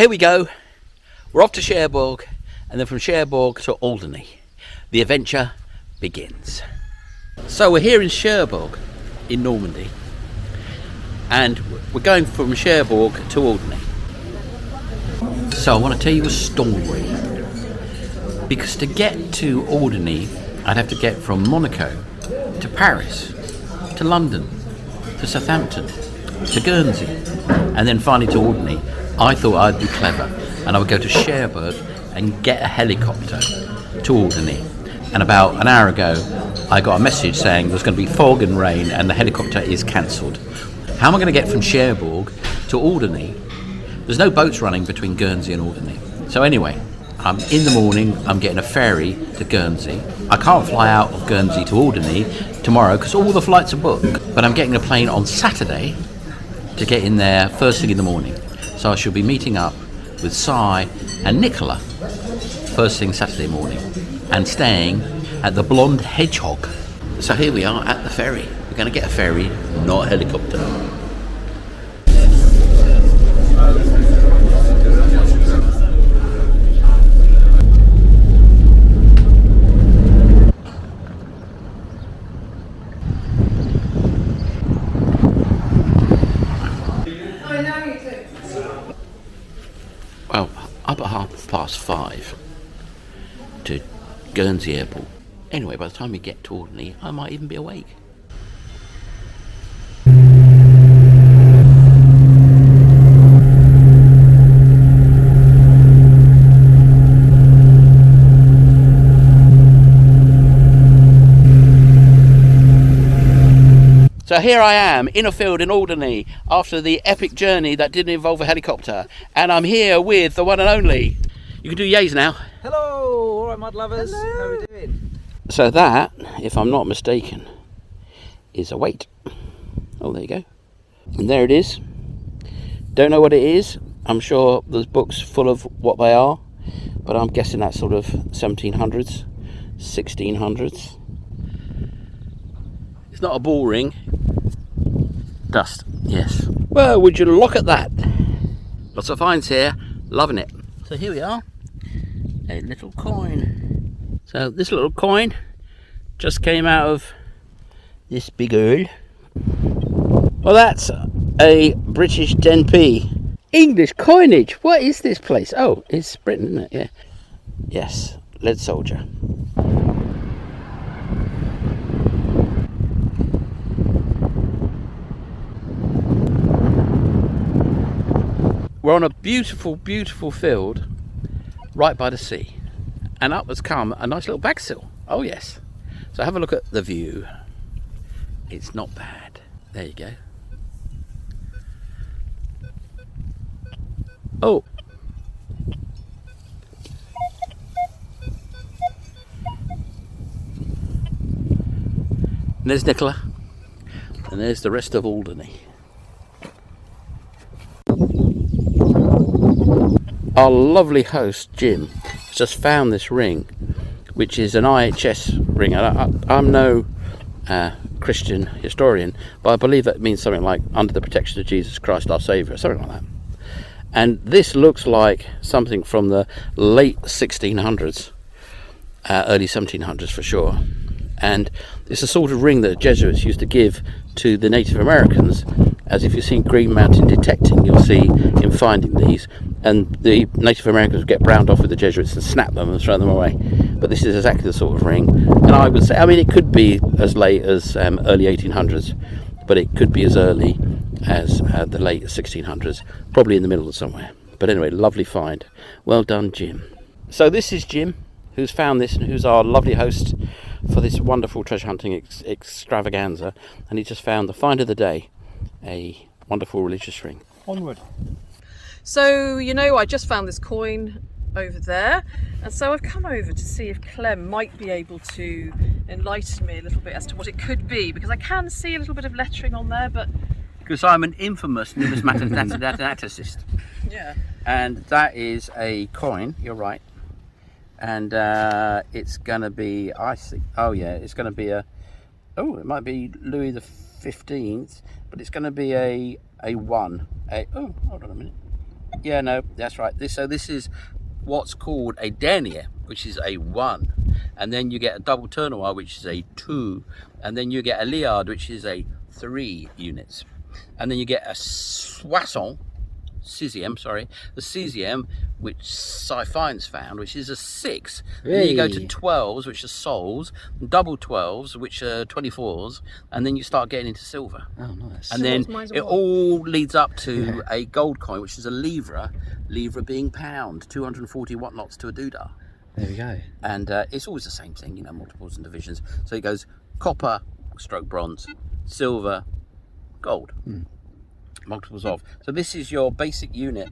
Here we go. We're off to Cherbourg, and then from Cherbourg to Alderney. The adventure begins. So we're here in Cherbourg in Normandy, and we're going from Cherbourg to Alderney. So I want to tell you a story, because to get to Alderney I'd have to get from Monaco to Paris to London to Southampton to Guernsey and then finally to Alderney. I thought I'd be clever and I would go to Cherbourg and get a helicopter to Alderney. And about an hour ago I got a message saying there's going to be fog and rain and the helicopter is cancelled. How am I going to get from Cherbourg to Alderney? There's no boats running between Guernsey and Alderney. So anyway, in the morning I'm getting a ferry to Guernsey. I can't fly out of Guernsey to Alderney tomorrow because all the flights are booked, but I'm getting a plane on Saturday to get in there first thing in the morning. So I shall be meeting up with Si and Nicola first thing Saturday morning and staying at the Blonde Hedgehog. So here we are at the ferry. We're going to get a ferry, not a helicopter. Well, up at 5:30 to Guernsey Airport. Anyway, by the time we get to Alderney, I might even be awake. So here I am in a field in Alderney after the epic journey that didn't involve a helicopter, and I'm here with the one and only. You can do yays now. Hello, all right, mud lovers. Hello. How are we doing? So that, if I'm not mistaken, is a weight. Oh, there you go. And there it is. Don't know what it is. I'm sure there's books full of what they are, but I'm guessing that's sort of 1700s, 1600s. It's not a ball ring. Dust, yes. Well, would you look at that? Lots of finds here, loving it. So here we are, a little coin. So this little coin just came out of this big urn. Well, that's a British 10p. English coinage, what is this place? Oh, it's Britain, isn't it? Yeah. Yes, lead soldier. We're on a beautiful, beautiful field right by the sea, and up has come a nice little bagsill. Oh yes. So have a look at the view. It's not bad. There you go. Oh. And there's Nicola, and there's the rest of Alderney. Our lovely host Jim has just found this ring, which is an IHS ring. I'm no Christian historian, but I believe that means something like under the protection of Jesus Christ our Saviour, something like that. And this looks like something from the late 1600s, early 1700s for sure. And it's a sort of ring that the Jesuits used to give to the Native Americans, as if you've seen Green Mountain Detecting, you'll see him finding these, and the Native Americans would get browned off with the Jesuits and snap them and throw them away. But this is exactly the sort of ring, and I would say, I mean, it could be as late as early 1800s, but it could be as early as the late 1600s, probably in the middle of somewhere. But anyway, lovely find. Well done, Jim. So this is Jim, who's found this and who's our lovely host for this wonderful treasure hunting extravaganza, and he just found the find of the day, a wonderful religious ring. Onward. So, you know, I just found this coin over there, and so I've come over to see if Clem might be able to enlighten me a little bit as to what it could be, because I can see a little bit of lettering on there, but... Because I'm an infamous numismaticist. Yeah. And that is a coin, you're right. And it's going to be, I think, oh yeah, it's going to be a, oh, it might be Louis the 15th, but it's going to be a one. Oh, hold on a minute. Yeah, no, that's right. This is what's called a denier, which is a 1. And then you get a double tournoir, which is a 2. And then you get a liard, which is a 3 units. And then you get a soissons, the cesium, which SiFinds found, which is a 6. And then you go to 12s, which are sols, and double 12s, which are 24s, and then you start getting into silver. Oh, nice. And then it all leads up to a gold coin, which is a livre being pound, 240 whatnots to a doodah. There we go. And it's always the same thing, you know, multiples and divisions. So it goes copper, stroke bronze, silver, gold. Multiples of. So this is your basic unit.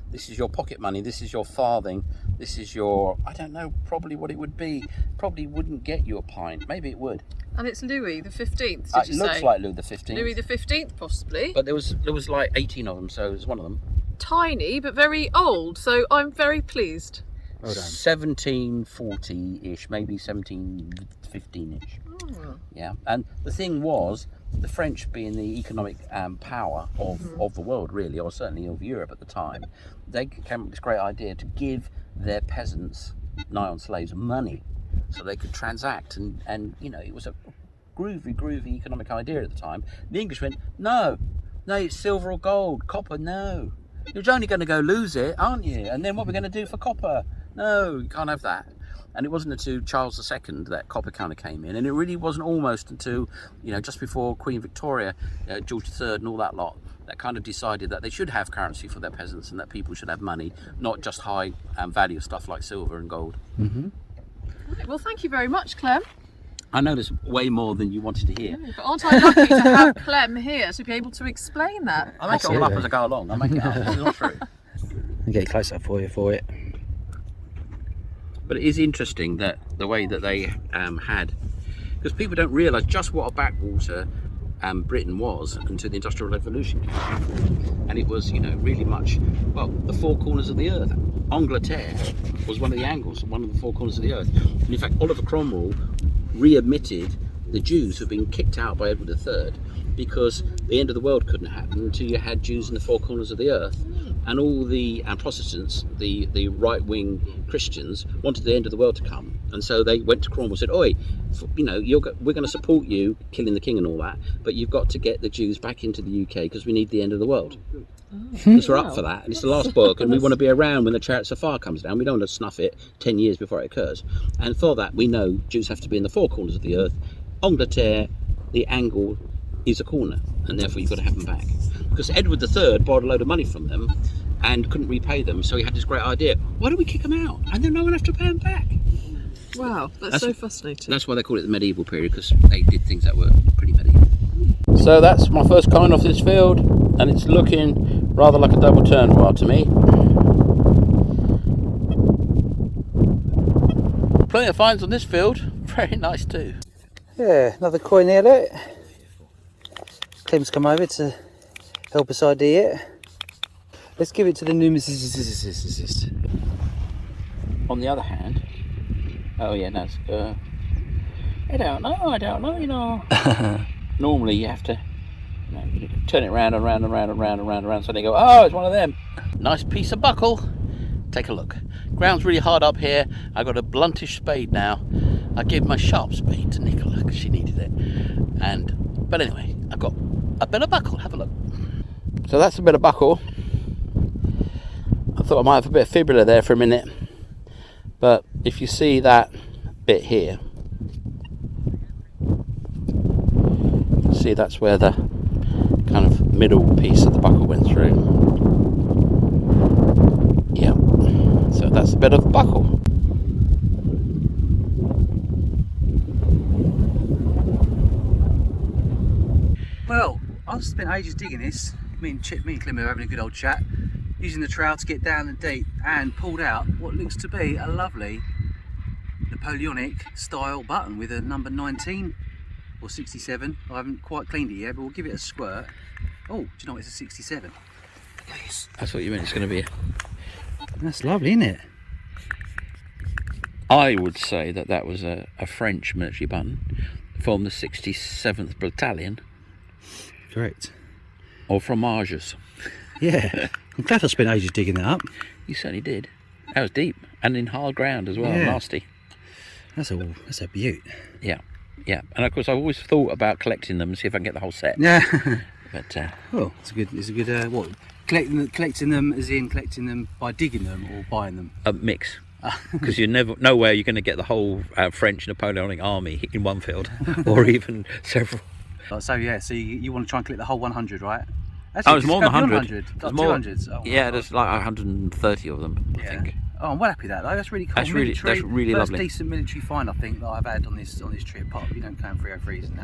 This is your pocket money. This is your farthing. This is your, I don't know, probably what it would be. Probably wouldn't get you a pint. Maybe it would. And it's Louis the 15th, did you It say? looks like Louis the 15th. Louis the 15th, possibly. But there was like 18 of them, so it was one of them. Tiny, but very old, so I'm very pleased. Well done. 1740-ish, maybe 1715-ish. Oh. Yeah, and the thing was, the French being the economic power of the world, really, or certainly of Europe at the time, they came up with this great idea to give their peasants, nigh on slaves, money so they could transact. And you know, it was a groovy economic idea at the time. The English went, no, it's silver or gold, copper, no. You're only going to go lose it, aren't you? And then what we're going to do for copper? No, you can't have that. And it wasn't until Charles II that copper kind of came in, and it really wasn't almost until, you know, just before Queen Victoria, George III and all that lot, that kind of decided that they should have currency for their peasants and that people should have money, not just high value stuff like silver and gold. Right, well, thank you very much, Clem. I know there's way more than you wanted to hear. But aren't I lucky to have Clem here to be able to explain that? I make it all up as I go along. I make it up. This is not true. I'll get close up for it. But it is interesting that the way that they had, because people don't realise just what a backwater Britain was until the Industrial Revolution came. And it was, you know, really much, well, the four corners of the earth. Angleterre was one of the angles, one of the four corners of the earth. And in fact, Oliver Cromwell readmitted the Jews who had been kicked out by Edward III because the end of the world couldn't happen until you had Jews in the four corners of the earth. And all the Protestants, the right-wing Christians, wanted the end of the world to come. And so they went to Cromwell and said, oi, you know, we're going to support you, killing the king and all that, but you've got to get the Jews back into the UK because we need the end of the world. Because we're up for that, and it's the last book, and we want to be around when the Chariots of Fire comes down. We don't want to snuff it 10 years before it occurs. And for that, we know Jews have to be in the four corners of the earth. Angleterre, the angle, is a corner, and therefore you've got to have them back. Because Edward III borrowed a load of money from them and couldn't repay them, so he had this great idea: why don't we kick them out, and then no one have to pay them back? Wow, that's so fascinating. That's why they call it the medieval period, because they did things that were pretty medieval. So that's my first coin off this field, and it's looking rather like a double tournoir to me. Plenty of finds on this field, very nice too. Yeah, another coin there, look. Clem's come over to help us ID it. Let's give it to the numismatist. On the other hand, oh yeah, that's I don't know, you know. Normally you have to, you know, you turn it round and round and round and round and round and round, so they go, oh, it's one of them. Nice piece of buckle. Take a look. Ground's really hard up here. I've got a bluntish spade now. I gave my sharp spade to Nicola because she needed it. But anyway, I've got a bit of buckle. Have a look. So that's a bit of buckle. I thought I might have a bit of fibula there for a minute, but if you see that bit here, see that's where the kind of middle piece of the buckle went through. Yeah, so that's a bit of buckle. Well, I've spent ages digging this. Me and Clem are having a good old chat, using the trowel to get down and deep, and pulled out what looks to be a lovely Napoleonic style button with a number 19 or 67. I haven't quite cleaned it yet, but we'll give it a squirt. Oh, do you know what? It's a 67. Yes. That's what you meant. It's going to be. That's lovely, isn't it? I would say that was a French military button from the 67th Battalion. Correct. Or fromages. Yeah, I'm glad I spent ages digging that up. You certainly did. That was deep and in hard ground as well. Yeah. Nasty. That's a beaut. Yeah, yeah. And of course, I've always thought about collecting them and see if I can get the whole set. Yeah. But Oh, it's a good. What? Collecting them as in collecting them by digging them or buying them? a mix. Because you never nowhere you're going to get the whole French Napoleonic army in one field, or even several. So yeah, so you want to try and collect the whole 100, right? Oh, it's more than 100. 100. There's Like more. 200s. Oh, Yeah, wow. there's like 130 of them, I think. Oh, I'm well happy with that though. That's really cool. That's really First lovely. decent military find I think that I've had on this trip. Apart from you don't count 303s and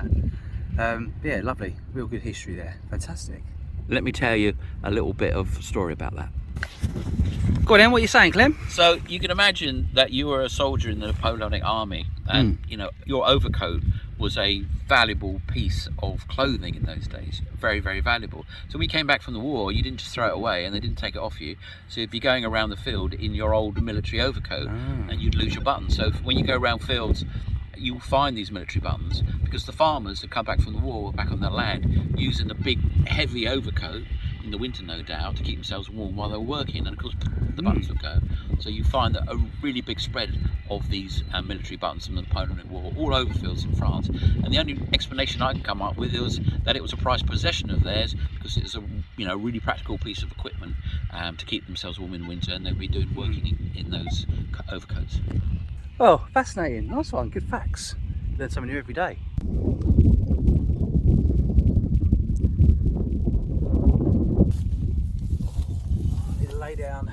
that. Yeah, lovely. Real good history there. Fantastic. Let me tell you a little bit of story about that. Go on then. What are you saying, Clem? So you can imagine that you were a soldier in the Napoleonic army, and you know your overcoat was a valuable piece of clothing in those days, very, very valuable. So when you came back from the war, you didn't just throw it away and they didn't take it off you. So you'd be going around the field in your old military overcoat and you'd lose your buttons. So when you go around fields, you'll find these military buttons because the farmers had come back from the war, back on their land, using a big, heavy overcoat in the winter, no doubt, to keep themselves warm while they were working, and of course the buttons would go. So you find that a really big spread of these military buttons from the Napoleonic War all over fields in France, and the only explanation I can come up with was that it was a prized possession of theirs because it was a really practical piece of equipment to keep themselves warm in winter, and they'd be doing working in those overcoats. Oh, fascinating. Nice one. Good facts. Learn something new every day. Need to lay down.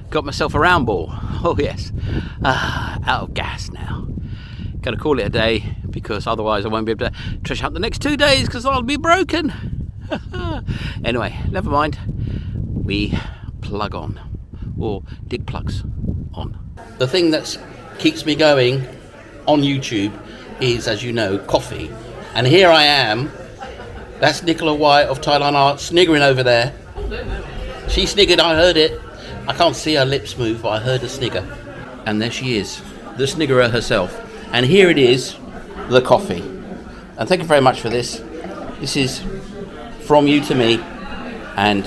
Got myself a round ball. Oh yes, out of gas now. Gotta call it a day because otherwise I won't be able to trash out the next 2 days because I'll be broken. Anyway, never mind. We plug on, or dig plugs on. The thing that keeps me going on YouTube is, as you know, coffee. And here I am. That's Nicola White of Thailand Art sniggering over there. She sniggered, I heard it. I can't see her lips move, but I heard her snigger. And there she is, the sniggerer herself. And here it is, the coffee. And thank you very much for this. This is from you to me. And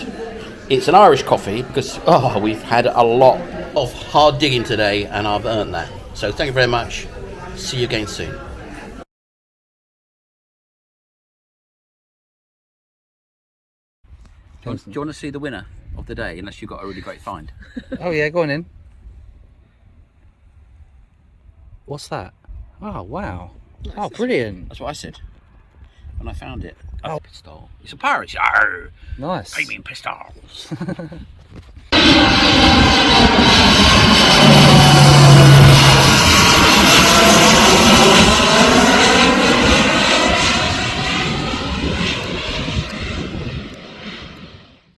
it's an Irish coffee because, we've had a lot of hard digging today and I've earned that. So thank you very much. See you again soon. Do you want to see the winner of the day, unless you've got a really great find? Oh yeah, go on in. What's that? Oh wow. Oh brilliant. That's what I said when I found it. Oh, pistol. It's a pirate. Arr! Nice. I mean pistols.